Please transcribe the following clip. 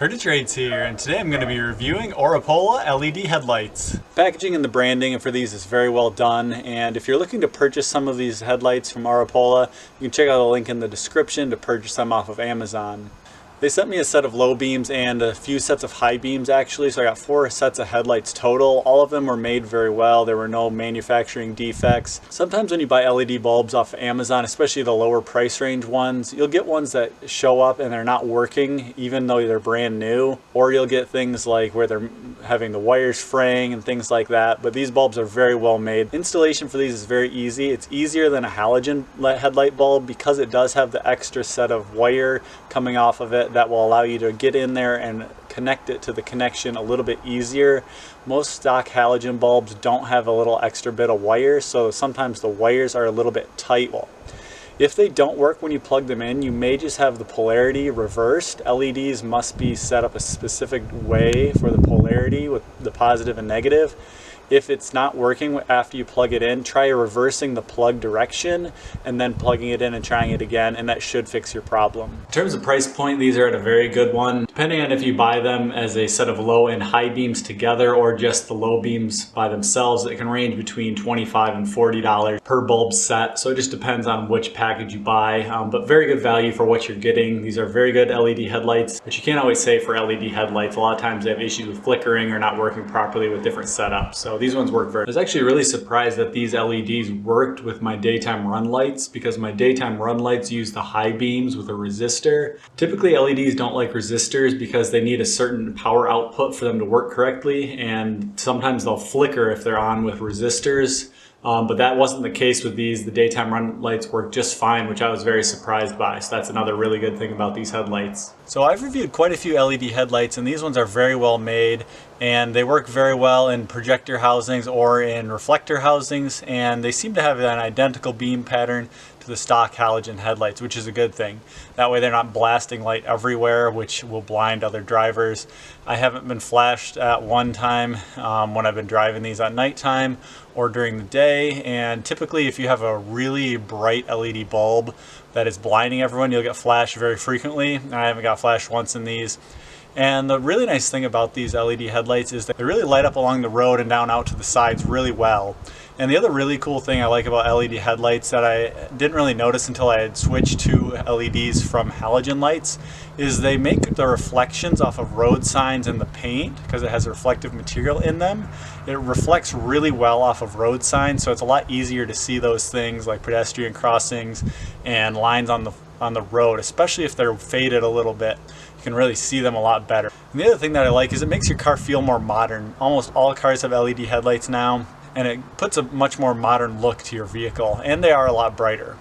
Curtis Trades here, and today I'm going to be reviewing Auropola LED headlights. Packaging and the branding for these is very well done, and if you're looking to purchase some of these headlights from Auropola, you can check out the link in the description to purchase them off of Amazon. They sent me a set of low beams and a few sets of high beams actually, so I got 4 sets of headlights total. All of them were made very well. There were no manufacturing defects. Sometimes when you buy LED bulbs off of Amazon, especially the lower price range ones, you'll get ones that show up and they're not working even though they're brand new, or you'll get things like where they're having the wires fraying and things like that. But these bulbs are very well made. Installation for these is very easy. It's easier than a halogen headlight bulb because it does have the extra set of wire coming off of it that will allow you to get in there and connect it to the connection a little bit easier. Most stock halogen bulbs don't have a little extra bit of wire, so sometimes the wires are a little bit tight. If they don't work when you plug them in, you may just have the polarity reversed. LEDs must be set up a specific way for the polarity with the positive and negative. If it's not working after you plug it in, try reversing the plug direction and then plugging it in and trying it again, and that should fix your problem. In terms of price point, these are at a very good one. Depending on if you buy them as a set of low and high beams together or just the low beams by themselves, it can range between $25 and $40 per bulb set. So it just depends on which package you buy, but very good value for what you're getting. These are very good LED headlights, but you can't always say for LED headlights. A lot of times they have issues with flickering or not working properly with different setups. So these ones work very. I was actually really surprised that these LEDs worked with my daytime run lights, because my daytime run lights use the high beams with a resistor. Typically LEDs don't like resistors because they need a certain power output for them to work correctly, and sometimes they'll flicker if they're on with resistors. But that wasn't the case with these. The daytime run lights work just fine, which I was very surprised by. So that's another really good thing about these headlights. So I've reviewed quite a few LED headlights, and these ones are very well made, and they work very well in projector housings or in reflector housings, and they seem to have an identical beam pattern to the stock halogen headlights, which is a good thing. That way they're not blasting light everywhere, which will blind other drivers. I haven't been flashed at one time when I've been driving these at nighttime or during the day, and typically if you have a really bright LED bulb that is blinding everyone, you'll get flashed very frequently. I haven't got flashed once in these. And the really nice thing about these LED headlights is that they really light up along the road and down out to the sides really well. And the other really cool thing I like about LED headlights that I didn't really notice until I had switched to LEDs from halogen lights is they make the reflections off of road signs and the paint, because it has a reflective material in them. It reflects really well off of road signs, so it's a lot easier to see those things like pedestrian crossings and lines on the road, especially if they're faded a little bit. You can really see them a lot better. And the other thing that I like is it makes your car feel more modern. Almost all cars have LED headlights now, and it puts a much more modern look to your vehicle, and they are a lot brighter.